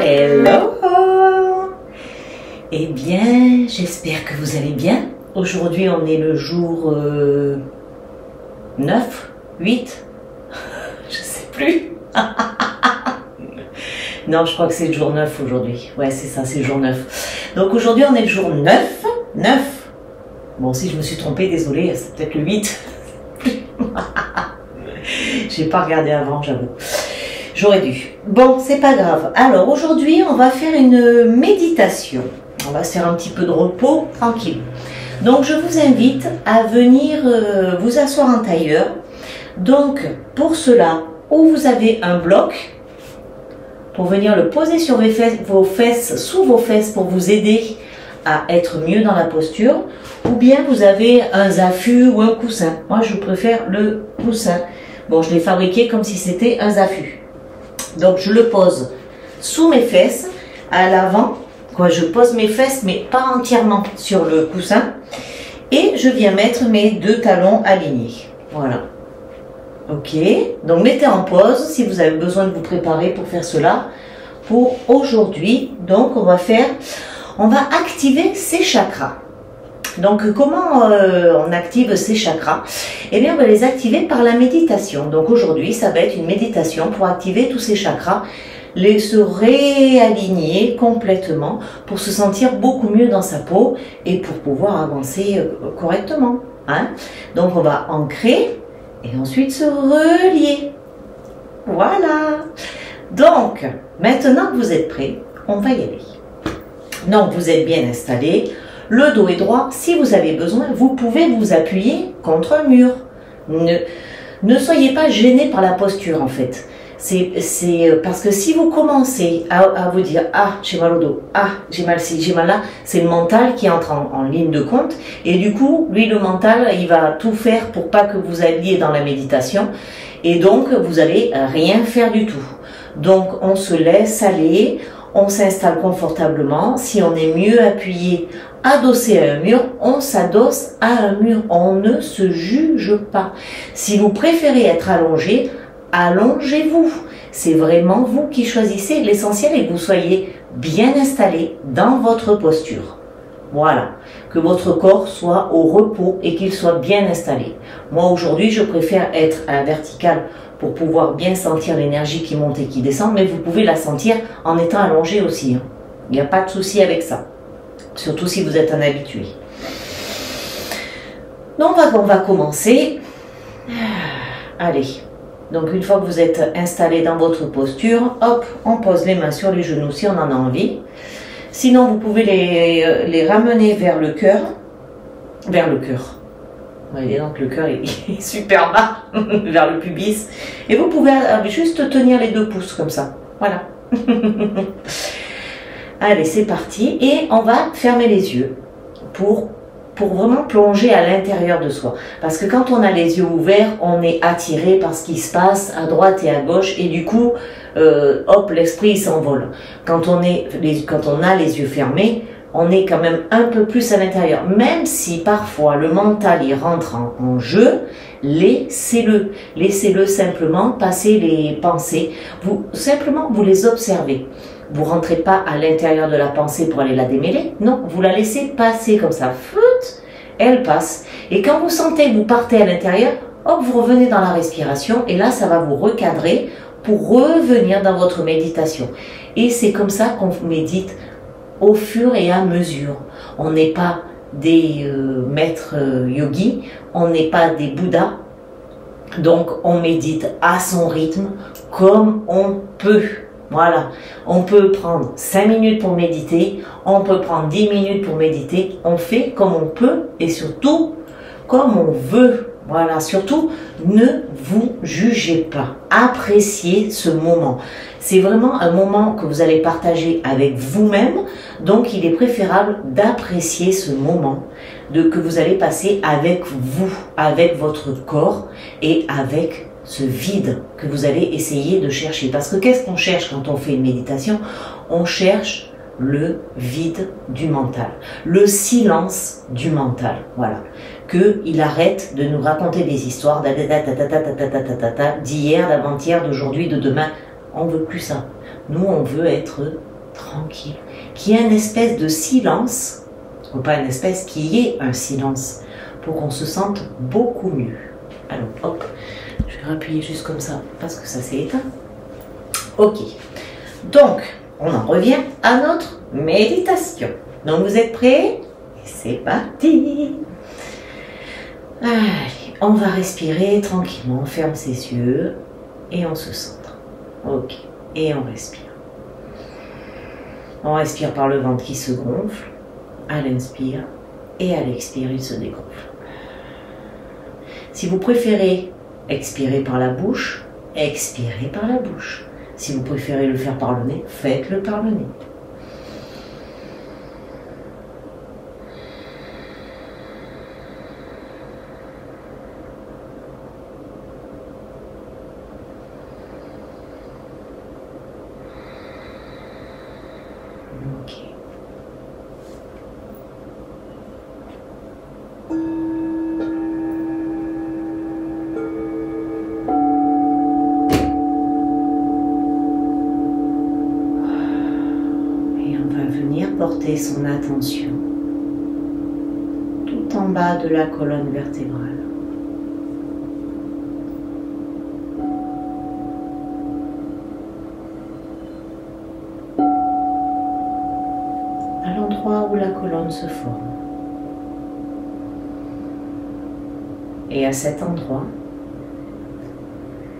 Hello! Eh bien, j'espère que vous allez bien. Aujourd'hui, on est le jour 9, 8, je sais plus. Non, je crois que c'est le jour 9 aujourd'hui. Ouais, c'est ça, c'est le jour 9. Donc aujourd'hui, on est le jour 9. 9. Bon, si je me suis trompée, désolée, c'est peut-être le 8. J'ai pas regardé avant, j'avoue. J'aurais dû. Bon, c'est pas grave. Alors aujourd'hui, on va faire une méditation. On va se faire un petit peu de repos, tranquille. Donc je vous invite à venir vous asseoir en tailleur. Donc pour cela, ou vous avez un bloc, pour venir le poser sur vos fesses, sous vos fesses, pour vous aider à être mieux dans la posture, ou bien vous avez un zafu ou un coussin. Moi, je préfère le coussin. Bon, je l'ai fabriqué comme si c'était un zafu. Donc, je le pose sous mes fesses, à l'avant. Je pose mes fesses, mais pas entièrement sur le coussin. Et je viens mettre mes deux talons alignés. Voilà. Ok, donc mettez en pause si vous avez besoin de vous préparer pour faire cela. Pour aujourd'hui, donc on va activer ces chakras. Donc comment on active ces chakras? Eh bien on va les activer par la méditation. Donc aujourd'hui ça va être une méditation pour activer tous ces chakras, se réaligner complètement pour se sentir beaucoup mieux dans sa peau et pour pouvoir avancer correctement. Hein? Donc on va ancrer et ensuite se relier. Voilà. Donc, maintenant que vous êtes prêts, on va y aller. Donc, vous êtes bien installé. Le dos est droit. Si vous avez besoin, vous pouvez vous appuyer contre un mur. Ne soyez pas gêné par la posture, en fait. C'est parce que si vous commencez à vous dire « Ah, j'ai mal au dos. Ah, j'ai mal ci, j'ai mal là », c'est le mental qui entre en ligne de compte. Et du coup, lui, le mental, il va tout faire pour pas que vous alliez dans la méditation. Et donc, vous allez rien faire du tout. Donc, on se laisse aller, on s'installe confortablement. Si on est mieux appuyé, adossé à un mur, on s'adosse à un mur. On ne se juge pas. Si vous préférez être allongé, allongez-vous. C'est vraiment vous qui choisissez. L'essentiel est que vous soyez bien installé dans votre posture. Voilà. Que votre corps soit au repos et qu'il soit bien installé. Moi, aujourd'hui, je préfère être à la verticale pour pouvoir bien sentir l'énergie qui monte et qui descend, mais vous pouvez la sentir en étant allongé aussi. Hein. Il n'y a pas de souci avec ça. Surtout si vous êtes un habitué. Donc, on va commencer. Allez. Donc une fois que vous êtes installé dans votre posture, hop, on pose les mains sur les genoux si on en a envie. Sinon, vous pouvez les ramener vers le cœur. Vers le cœur. Vous voyez, donc le cœur est super bas, vers le pubis. Et vous pouvez juste tenir les 2 pouces comme ça. Voilà. Allez, c'est parti. Et on va fermer les yeux pour vraiment plonger à l'intérieur de soi. Parce que quand on a les yeux ouverts, on est attiré par ce qui se passe à droite et à gauche, et du coup, hop, l'esprit s'envole. Quand on a les yeux fermés, on est quand même un peu plus à l'intérieur. Même si parfois le mental y rentre en jeu, laissez-le. Laissez-le simplement passer les pensées. Simplement, vous les observez. Vous ne rentrez pas à l'intérieur de la pensée pour aller la démêler. Non, vous la laissez passer comme ça. Floute, elle passe. Et quand vous sentez que vous partez à l'intérieur, hop, vous revenez dans la respiration. Et là, ça va vous recadrer pour revenir dans votre méditation. Et c'est comme ça qu'on médite au fur et à mesure. On n'est pas des maîtres yogis, on n'est pas des bouddhas. Donc, on médite à son rythme, comme on peut. Voilà, on peut prendre 5 minutes pour méditer, on peut prendre 10 minutes pour méditer, on fait comme on peut et surtout comme on veut. Voilà, surtout ne vous jugez pas, appréciez ce moment. C'est vraiment un moment que vous allez partager avec vous-même, donc il est préférable d'apprécier ce moment que vous allez passer avec vous, avec votre corps et avec ce vide que vous allez essayer de chercher. Parce que qu'est-ce qu'on cherche quand on fait une méditation? On cherche le vide du mental, le silence du mental. Voilà. qu'il arrête de nous raconter des histoires d'hier, d'avant-hier, d'aujourd'hui, de demain. On ne veut plus ça. Nous, on veut être tranquille. Qu'il y ait une espèce de silence, ou pas une espèce, qu'il y ait un silence, pour qu'on se sente beaucoup mieux. Alors, hop, je vais appuyer juste comme ça, parce que ça s'est éteint. Ok. Donc, on en revient à notre méditation. Donc, vous êtes prêts? C'est parti! Allez, on va respirer tranquillement, on ferme ses yeux et on se centre. Ok, et on respire. On respire par le ventre qui se gonfle, à l'inspire, et à l'expire, il se dégonfle. Si vous préférez expirer par la bouche, expirez par la bouche. Si vous préférez le faire par le nez, faites-le par le nez. Ok. Et on va venir porter son attention tout en bas de la colonne vertébrale. À l'endroit où la colonne se forme. Et à cet endroit,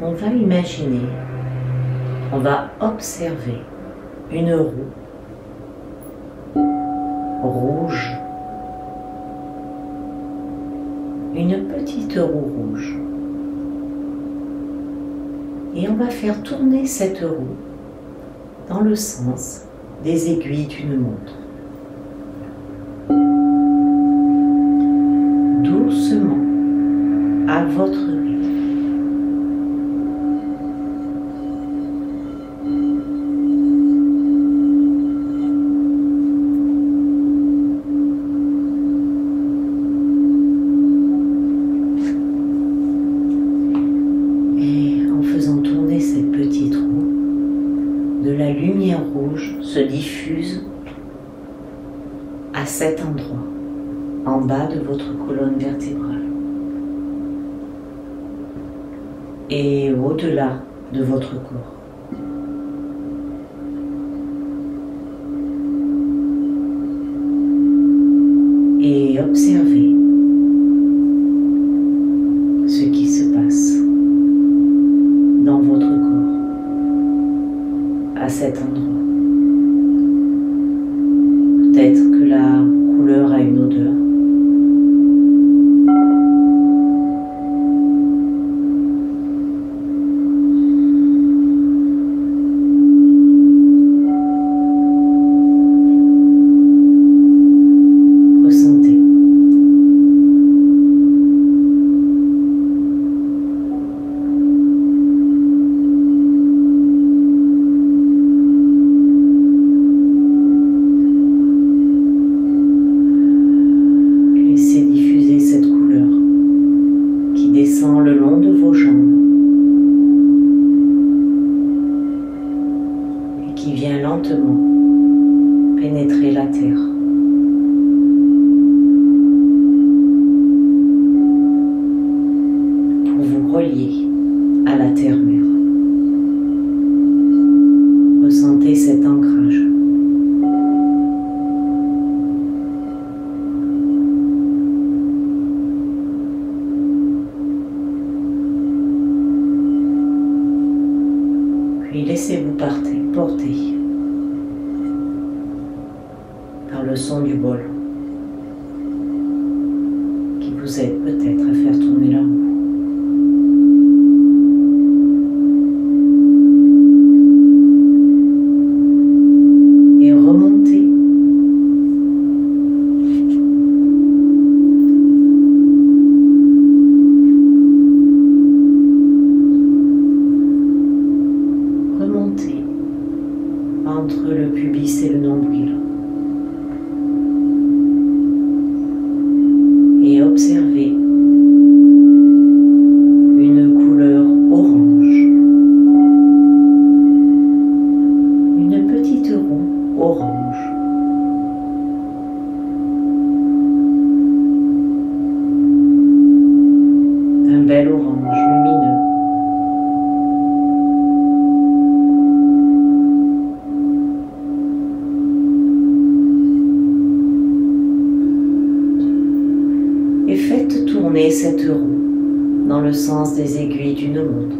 on va imaginer, on va observer une roue rouge, une petite roue rouge. Et on va faire tourner cette roue dans le sens des aiguilles d'une montre. Doucement, à votre rythme. Et en faisant tourner cette petite roue, de la lumière rouge se diffuse à cet endroit, en bas de votre colonne vertébrale. Et au-delà de votre corps. Et observez ce qui se passe dans votre corps à cet endroit. Peut-être que la couleur a une odeur. Descend le long de vos jambes et qui vient lentement pénétrer la terre. Pour vous relier à la terre-mère. Ressentez cet ancrage. Laissez-vous porter par le son du bol qui vous aide peut-être à faire tourner la roue. Et remontez entre le pubis et le nombril et observez tournez cette roue dans le sens des aiguilles d'une montre.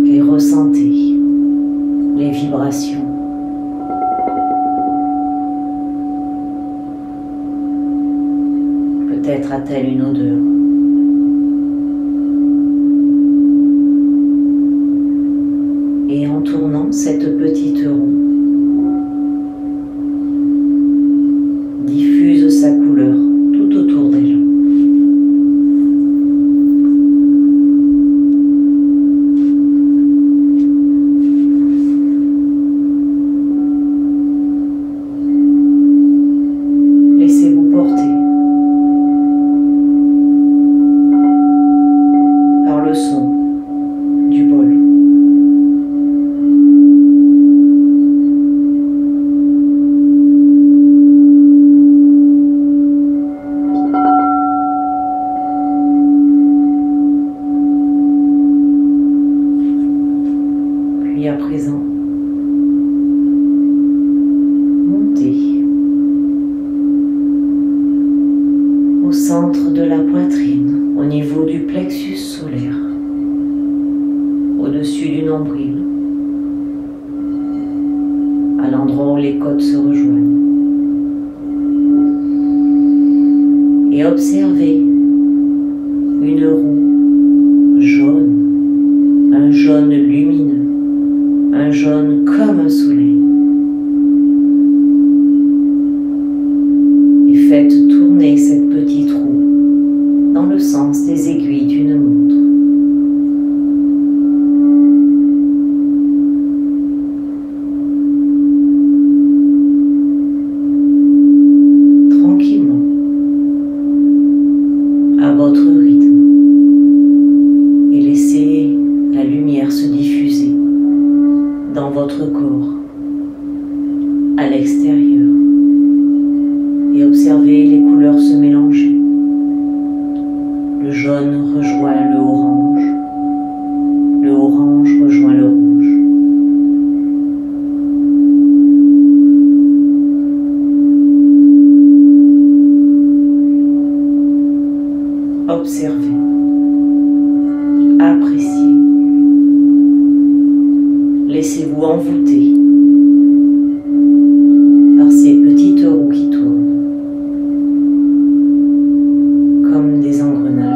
Et ressentez les vibrations. Peut-être a-t-elle une odeur. Et en tournant cette petite roue, diffuse sa couleur tout autour d'elle. Laissez-vous porter par le son du bol. Puis à présent, montez au centre de la poitrine, au niveau du plexus solaire, au-dessus du nombril, à l'endroit où les côtes se rejoignent. Et observez une roue jaune, un jaune lumineux, un jaune comme un soleil. Et faites tourner cette petite roue dans le sens des aiguilles d'une montre. Tranquillement, à votre rythme, et laissez la lumière se diffuser dans votre corps, à l'extérieur, et observez les couleurs se mélanger. Le jaune rejoint le orange rejoint le rouge. Observez, appréciez, laissez-vous envoûter par ces petites roues qui tournent comme des engrenages.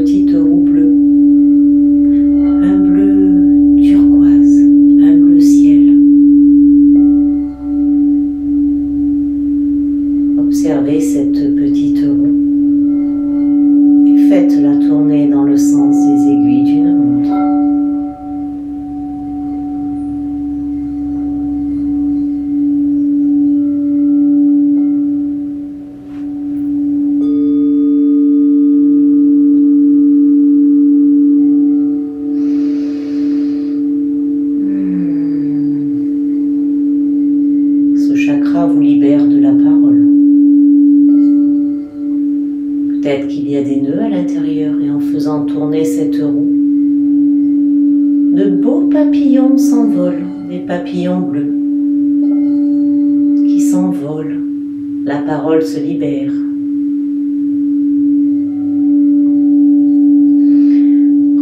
petite roue bleue, un bleu turquoise, un bleu ciel. Observez cette petite roue et faites-la tourner dans le sens des aiguilles d'une montre. Ce chakra vous libère de la parole. Peut-être qu'il y a des nœuds à l'intérieur et en faisant tourner cette roue, de beaux papillons s'envolent, des papillons bleus qui s'envolent. La parole se libère.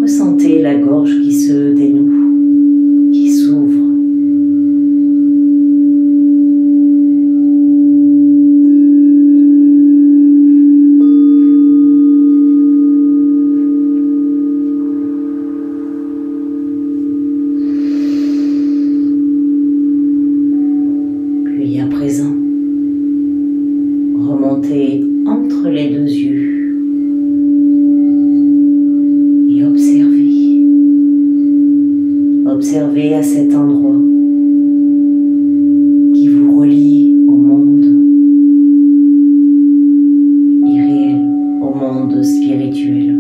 Ressentez la gorge qui se dénoue, qui s'ouvre. Puis à présent, remontez entre les deux yeux et observez. Observez à cet endroit qui vous relie au monde irréel, au monde spirituel.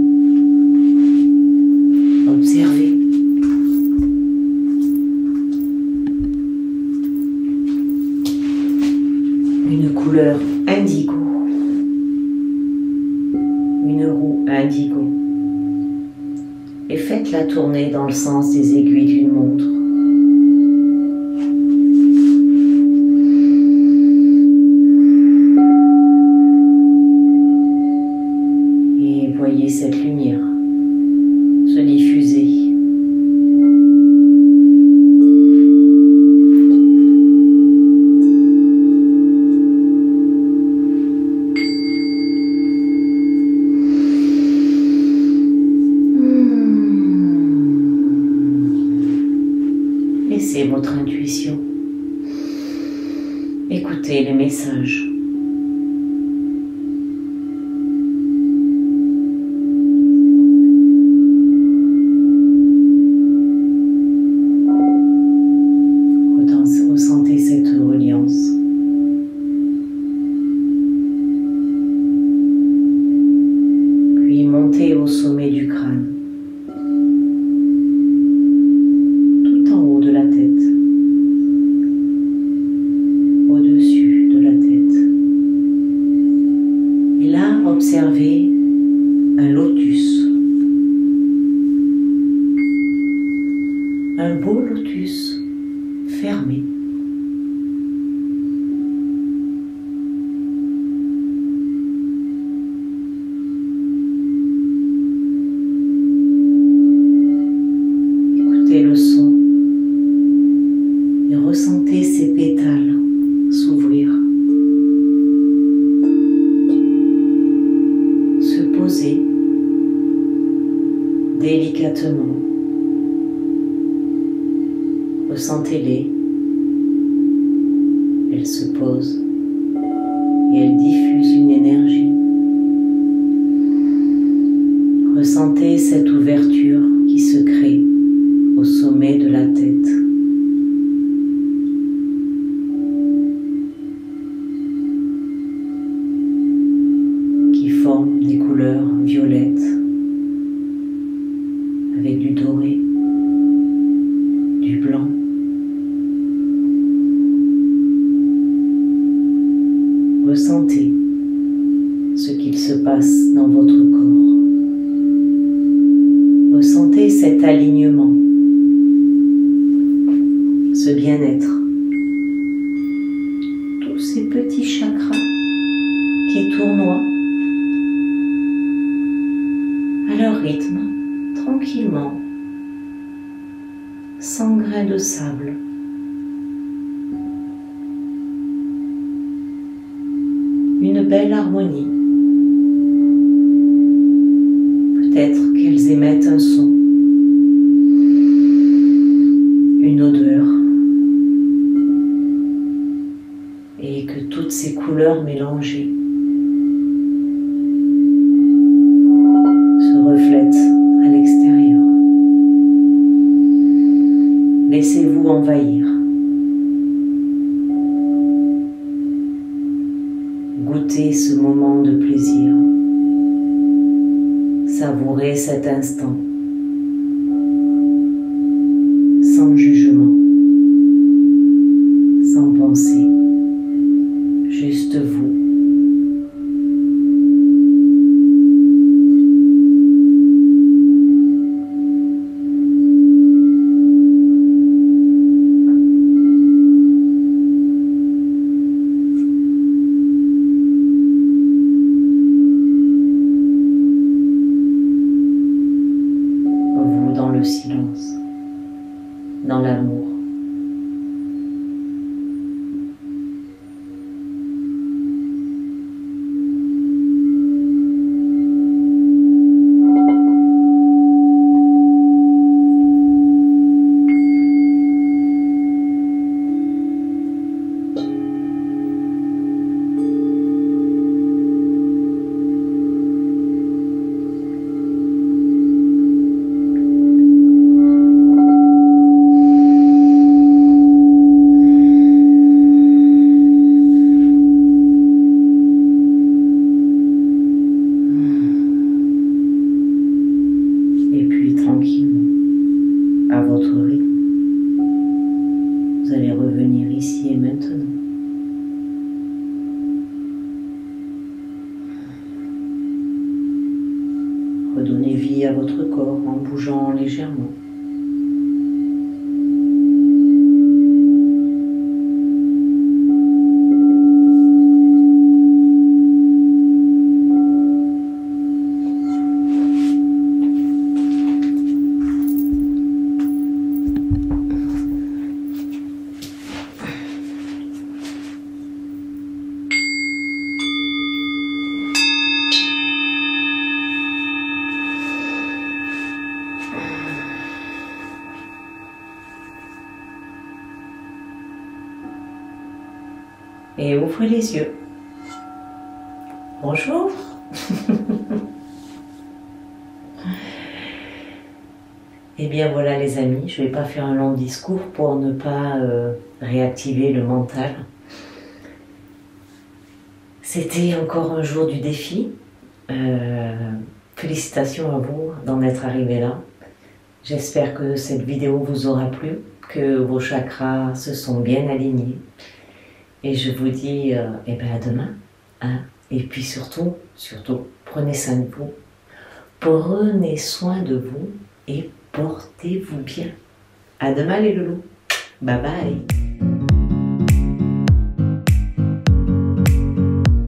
Observez. Une couleur indigo, une roue indigo, et faites-la tourner dans le sens des aiguilles d'une montre. Et voyez cette lumière se diffuser. Laissez votre intuition. Écoutez les messages. Ressentez cette reliance. Puis montez au sommet du crâne. De la tête, au-dessus de la tête. Et là, observez un lotus, un beau lotus fermé. Écoutez le son. Et ressentez ces pétales s'ouvrir, se poser délicatement. Ressentez-les. Elles se posent et elles diffusent une énergie. Ressentez cette ouverture qui se crée au sommet de la tête. Forme des couleurs violettes avec du doré, du blanc. Ressentez ce qu'il se passe dans votre corps. Ressentez cet alignement, ce bien-être, tous ces petits chakras qui tournoient à leur rythme, tranquillement, sans grain de sable. Une belle harmonie, peut-être qu'ils émettent un son, une odeur, et que toutes ces couleurs mélangées se reflètent à l'extérieur. Laissez-vous envahir. Goûtez ce moment de plaisir. Savourez cet instant. Sans jugement. Sans pensée. Juste vous. Vous dans le silence, dans l'amour. Tranquillement, à votre rythme, vous allez revenir ici et maintenant. Redonnez vie à votre corps en bougeant légèrement. Et ouvrez les yeux. Bonjour. Et bien voilà les amis, je ne vais pas faire un long discours pour ne pas réactiver le mental. C'était encore un jour du défi. Félicitations à vous d'en être arrivé là. J'espère que cette vidéo vous aura plu, que vos chakras se sont bien alignés. Et je vous dis eh ben à demain. Hein. Et puis surtout, prenez soin de vous. Prenez soin de vous et portez-vous bien. À demain les loulous. Bye bye.